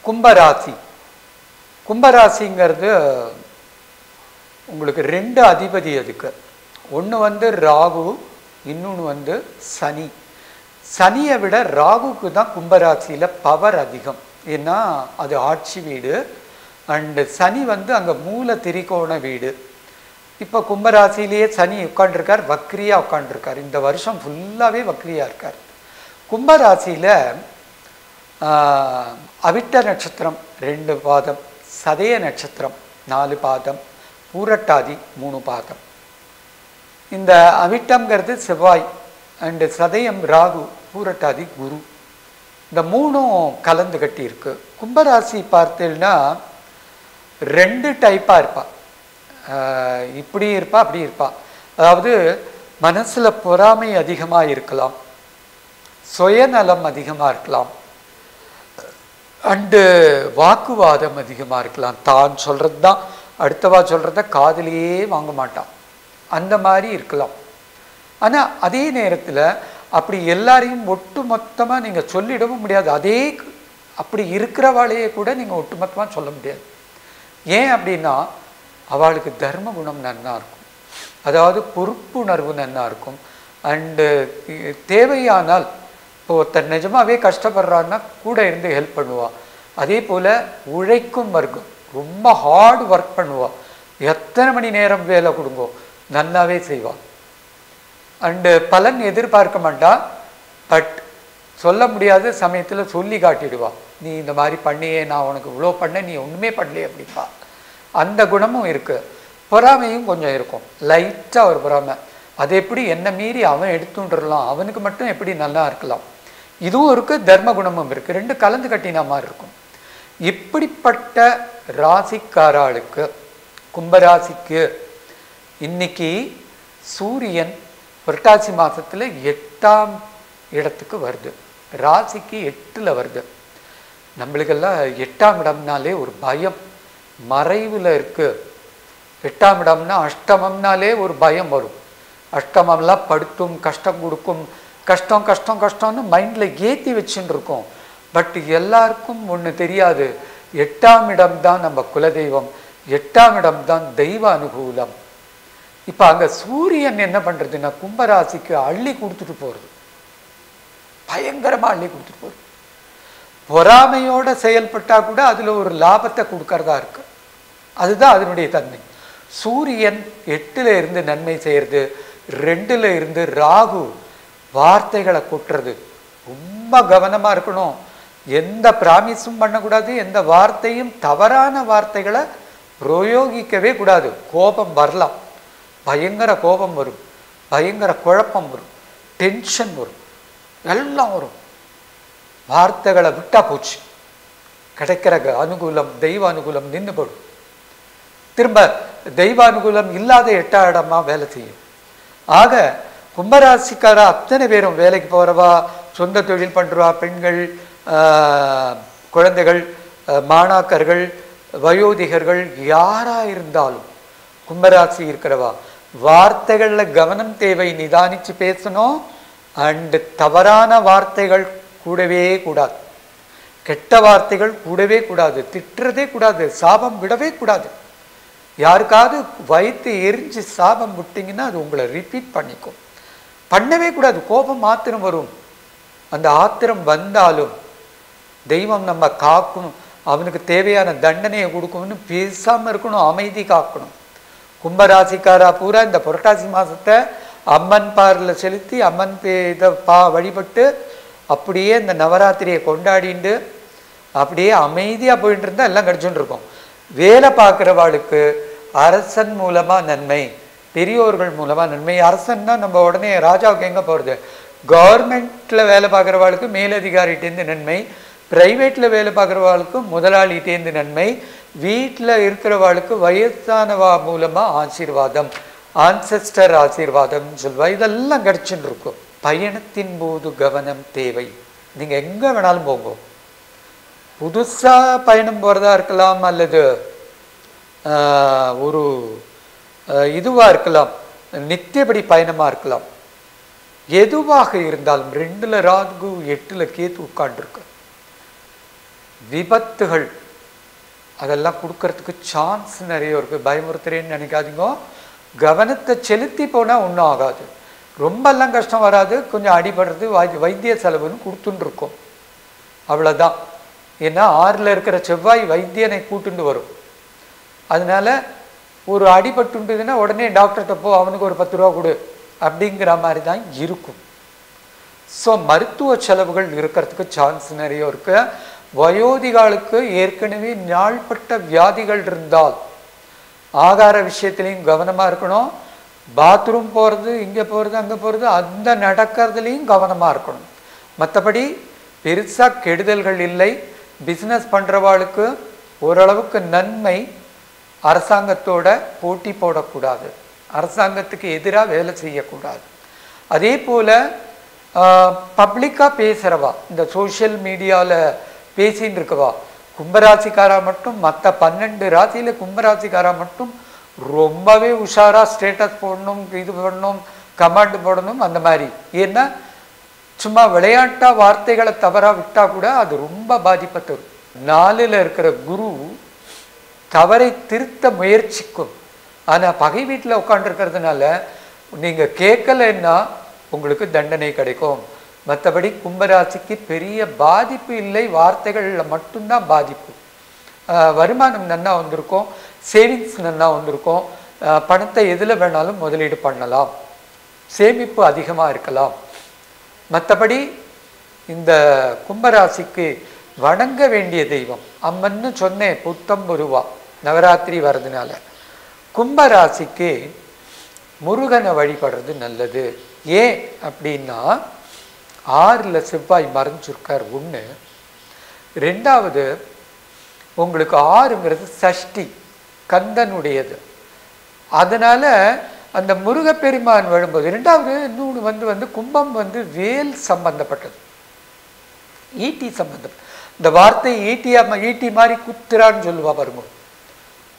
கும்பராசி. கும்பராசிங்கிறது உங்களுக்கு 2 அதிபதி அதுக்கு. ஒன்று ராகு, இன்னொன்று சனி. சனியை விட ராகுக்கு தான் கும்பராசியில் பவர் அதிகம். ஏன்னா அது ஆட்சி வீடு. அண்டு சனி அங்கே மூல திரிகோண வீடு. இப்போ கும்பராசிலேயே சனி உட்காண்டிருக்கார், வக்ரியாக உட்காண்டிருக்கார். இந்த வருஷம் ஃபுல்லாகவே வக்ரியாக இருக்கார். கும்பராசியில் அவிட்ட நட்சத்திரம் 2 பாதம், சதய நட்சத்திரம் 4 பாதம், பூரட்டாதி 3 பாதம். இந்த அவிட்டம்ங்கிறது செவ்வாய், அண்டு சதயம் ராகு, பூரட்டாதி குரு. இந்த 3ம் கலந்து கட்டி இருக்கு. கும்பராசி பார்த்தீங்கன்னா 2 டைப்பாக இருப்பா. இப்படி இருப்பா, அப்படி இருப்பா. அதாவது மனசில் பொறாமை அதிகமாக இருக்கலாம், சுயநலம் அதிகமாக இருக்கலாம், அண்டு வாக்குவாதம் அதிகமாக இருக்கலாம். தான் சொல்கிறது தான் அடுத்தவா சொல்கிறத காதிலேயே வாங்க மாட்டான், அந்த மாதிரி இருக்கலாம். ஆனால் அதே நேரத்தில் அப்படி எல்லாரையும் ஒட்டு மொத்தமாக நீங்கள் சொல்லிடவும் முடியாது. அதே அப்படி இருக்கிறவாளையே கூட நீங்கள் ஒட்டுமொத்தமாக சொல்ல முடியாது. ஏன் அப்படின்னா அவளுக்கு தர்ம குணம் நன்னா இருக்கும், அதாவது பொறுப்புணர்வு நன்னா இருக்கும். அண்டு தேவையானால் இப்போ ஒருத்தர் நிஜமாகவே கஷ்டப்படுறான்னா கூட இருந்து ஹெல்ப் பண்ணுவாள். அதே போல் உழைக்கும் வர்க்கம், ரொம்ப ஹார்ட் ஒர்க் பண்ணுவாள். எத்தனை மணி நேரம் வேலை கொடுங்கோ நல்லாவே செய்வாள். அண்டு பலன் எதிர்பார்க்க மாட்டா, பட் சொல்ல முடியாத சமயத்தில் சொல்லி காட்டிடுவா. நீ இந்த மாதிரி பண்ணியே, நான் உனக்கு இவ்வளோ பண்ண, நீ ஒன்றுமே பண்ணலையே அப்படிப்பா. அந்த குணமும் இருக்குது. பொறாமையும் கொஞ்சம் இருக்கும், லைட்டாக ஒரு பொறாமை. அது எப்படி என்ன மீறி அவன் எடுத்துட்டுலாம், அவனுக்கு மட்டும் எப்படி நல்லா இருக்கலாம். இதுவும் இருக்குது, தர்ம குணமும் இருக்குது. 2 கலந்து கட்டின மாதிரி இருக்கும். இப்படிப்பட்ட ராசிக்காராளுக்கு, கும்பராசிக்கு இன்னைக்கு சூரியன் புரட்டாசி மாதத்தில் 8ஆம் இடத்துக்கு வருது. ராசிக்கு 8ல் வருது. நம்மளுக்கெல்லாம் 8ஆம் இடம்னாலே ஒரு பயம், மறைவில் இருக்கு. 8ஆம் இடம்னா அஷ்டமம்னாலே ஒரு பயம் வரும். அஷ்டமம்லாம் படுத்தும், கஷ்டம் கொடுக்கும், கஷ்டம் கஷ்டம் கஷ்டம்னு மைண்டில் ஏற்றி வச்சுன்னு இருக்கோம். பட் எல்லாருக்கும் ஒன்று தெரியாது, 8ஆம் இடம்தான் நம்ம குலதெய்வம், 8ஆம் இடம்தான் தெய்வ அனுகூலம். இப்போ அங்கே சூரியன் என்ன பண்ணுறதுன்னா கும்பராசிக்கு அள்ளி கொடுத்துட்டு போகிறது, பயங்கரமாக அள்ளி கொடுத்துட்டு போகிறது. பொறாமையோடு செயல்பட்டால் கூட அதில் ஒரு லாபத்தை கொடுக்கறதா இருக்கு. அதுதான் அதனுடைய தன்மை. சூரியன் 8ல் இருந்து நன்மை செய்கிறது, 2ல் இருந்து ராகு வார்த்தைகளை கொட்டுறது. ரொம்ப கவனமாக இருக்கணும். எந்த பிராமிஸும் பண்ணக்கூடாது, எந்த வார்த்தையும் தவறான வார்த்தைகளை பிரயோகிக்கவே கூடாது. கோபம் வரலாம், பயங்கர கோபம் வரும், பயங்கர குழப்பம் வரும், டென்ஷன் வரும், எல்லாம் வரும். வார்த்தைகளை விட்டா போச்சு, கிடைக்கிற அனுகூலம், தெய்வ அனுகூலம் நின்று போடும். திரும்ப தெய்வ அனுகூலம் இல்லாத 8ஆம் இடமா வேலை செய்யும். ஆக கும்பராசிக்கார அத்தனை பேரும் வேலைக்கு போகிறவா, சொந்த தொழில் பண்ணுறவா, பெண்கள், குழந்தைகள், மாணாக்கர்கள், வயோதிகர்கள், யாராக இருந்தாலும் கும்பராசி இருக்கிறவா வார்த்தைகளில் கவனம் தேவை, நிதானித்து பேசணும். அண்டு தவறான வார்த்தைகள் கூடவே கூடாது, கெட்ட வார்த்தைகள் கூடவே கூடாது, திட்டுறதே கூடாது, சாபம் விடவே கூடாது. யாருக்காவது வயிற்று எரிஞ்சு சாபம் விட்டிங்கன்னா அது உங்களை ரிப்பீட் பண்ணிக்கும். பண்ணவே கூடாது. கோபம் ஆத்திரம் வரும். அந்த ஆத்திரம் வந்தாலும் தெய்வம் நம்ம காக்கணும், அவனுக்கு தேவையான தண்டனையை கொடுக்கணும்னு பேசாமல் இருக்கணும், அமைதி காக்கணும். கும்பராசிக்காரா பூரா இந்த புரட்டாசி மாதத்தை அம்மன் பாரில் செலுத்தி அம்மன் இதை வழிபட்டு அப்படியே இந்த நவராத்திரியை கொண்டாடிண்டு அப்படியே அமைதியாக போயிட்டு இருந்தால் எல்லாம் கிடச்சுட்டு இருக்கோம். வேலை பார்க்குறவாளுக்கு அரசன் மூலமாக நன்மை, பெரியோர்கள் மூலமாக நன்மை. அரசன்னா நம்ம உடனே ராஜாவுக்கு எங்கே போகிறது? கவர்மெண்ட்டில் வேலை பார்க்குறவாளுக்கு மேலதிகாரிகிட்டேருந்து நன்மை, ப்ரைவேட்டில் வேலை பார்க்குறவாளுக்கு முதலாளிகிட்டேருந்து நன்மை, வீட்டில் இருக்கிறவாளுக்கு வயசானவா மூலமாக ஆசீர்வாதம், ஆன்செஸ்டர் ஆசீர்வாதம்னு சொல்லுவா. இதெல்லாம் கிடச்சின்னு இருக்கும். பயணத்தின் போது கவனம் தேவை. நீங்கள் எங்கே வேணாலும் போங்க, புதுசாக பயணம் போகிறதா இருக்கலாம், அல்லது ஒரு இதுவாக இருக்கலாம், நித்தியபடி பயணமாக இருக்கலாம். எதுவாக இருந்தாலும் 2ல் ராகு 8ல் கேத்து உட்காண்டிருக்கு. விபத்துகள் அதெல்லாம் கொடுக்கறதுக்கு சான்ஸ் நிறைய இருக்குது. பயமுறுத்துறேன்னு நினைக்காதீங்க. கவனத்தை செலுத்தி போனால் ஒன்றும் ஆகாது. ரொம்பலாம் கஷ்டம் வராது. கொஞ்சம் அடிபடுறது வைத்திய செலவுன்னு கொடுத்துட்டு இருக்கோம், அவ்வளோதான். ஏன்னா 6ல் இருக்கிற செவ்வாய் வைத்தியனை கூட்டுண்டு வரும். அதனால ஒரு அடிபட்டுன்றதுன்னா உடனே டாக்டர்கிட்ட போ, அவனுக்கு ஒரு 10 ரூபா கொடு அப்படிங்கிற மாதிரி தான் இருக்கும். ஸோ மருத்துவ செலவுகள் இருக்கிறதுக்கு சான்ஸ் நிறைய இருக்கு. வயோதிகாலுக்கு ஏற்கனவே நாள்பட்ட வியாதிகள் இருந்தால் ஆகார விஷயத்துலையும் கவனமாக இருக்கணும். பாத்ரூம் போகிறது, இங்கே போகிறது, அங்கே போகிறது, அந்த நடக்கிறதுலையும் கவனமாக இருக்கணும். மற்றபடி பெருசாக கெடுதல்கள் இல்லை. பிஸ்னஸ் பண்ணுறவாளுக்கு ஓரளவுக்கு நன்மை. அரசாங்கத்தோட போட்டி போடக்கூடாது, அரசாங்கத்துக்கு எதிராக வேலை செய்யக்கூடாது. அதே போல் பப்ளிக்காக பேசுகிறவா, இந்த சோஷியல் மீடியாவில் பேசின்னு இருக்கவா, கும்பராசிக்காரா மட்டும், மற்ற 12 ராசியில் கும்பராசிக்காரா மட்டும் ரொம்பவே உஷாராக ஸ்டேட்டஸ் போடணும், இது பண்ணணும், கமெண்ட் போடணும் அந்த மாதிரி. ஏன்னா சும்மா விளையாட்டா வார்த்தைகளை தவறாக விட்டால் கூட அது ரொம்ப பாதிப்பை தரும். 4ல் இருக்கிற குரு தவறை திருத்த முயற்சிக்கும். ஆனால் பகை வீட்டில் உட்காண்டிருக்கிறதுனால நீங்கள் கேட்கலைன்னா உங்களுக்கு தண்டனை கிடைக்கும். மற்றபடி கும்பராசிக்கு பெரிய பாதிப்பு இல்லை, வார்த்தைகளில் மட்டும்தான் பாதிப்பு. வருமானம் நன்னா வந்திருக்கும், சேவிங்ஸ் நன்னா வந்திருக்கும், பணத்தை எதில் வேணாலும் முதலீடு பண்ணலாம், சேமிப்பு அதிகமாக இருக்கலாம். மற்றபடி இந்த கும்பராசிக்கு வணங்க வேண்டிய தெய்வம் அம்மன்னு சொன்னேன், புத்தம்பருவா நவராத்திரி வர்றதுனால. கும்பராசிக்கு முருகனை வழிபடுறது நல்லது. ஏன் அப்படின்னா 6ல் செவ்வாய் மறைஞ்சிருக்கார் ஒன்று. 2வது உங்களுக்கு 6ங்கிறது சஷ்டி, கந்தனுடையது. அதனால் அந்த முருகப்பெருமான் வரும்போது 2வது இன்னொன்று வந்து கும்பம் வேல் சம்பந்தப்பட்டது, ஈட்டி சம்பந்தம். இந்த வார்த்தை ஈட்டி மாதிரி குத்துறான்னு சொல்லுவா பாருங்க,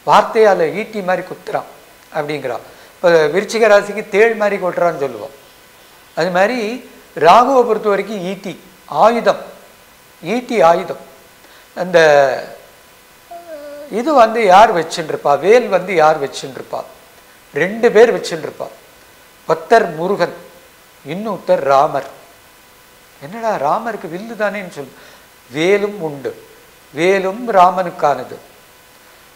வார்த்தையால் ஈட்டி மாதிரி குத்துறான் அப்படிங்கிறான். இப்போ விருச்சிக ராசிக்கு தேள் மாதிரி கொட்டுறான்னு சொல்லுவோம். அது மாதிரி ராகுவை பொறுத்த வரைக்கும் ஈட்டி ஆயுதம், ஈட்டி ஆயுதம். அந்த இது யார் வச்சுருப்பா, வேல் யார் வச்சுருப்பா, 2 பேர் வச்சுருப்பா. ஒருத்தர் முருகன், இன்னொருத்தர் ராமர். என்னடா ராமருக்கு வில்லு தானேன்னு சொல்லு, வேலும் உண்டு, வேலும் ராமனுக்கானது.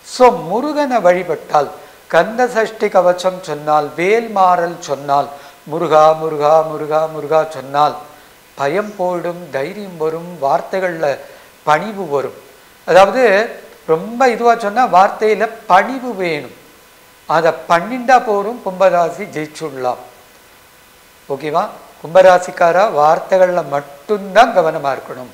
ஸோ முருகனை வழிபட்டால், கந்த சஷ்டி கவச்சம் சொன்னால், வேல் மாறல் சொன்னால், முருகா முருகா முருகா முருகா சொன்னால் பயம் போயிடும், தைரியம் வரும், வார்த்தைகளில் பணிவு வரும். அதாவது ரொம்ப இதுவாக சொன்னால் வார்த்தையில் பணிவு வேணும், அதை பண்ணிண்டா போரும், கும்பராசி ஜெயிச்சுடலாம். ஓகேவா? கும்பராசிக்காரா வார்த்தைகளில் மட்டும்தான் கவனமாக இருக்கணும்.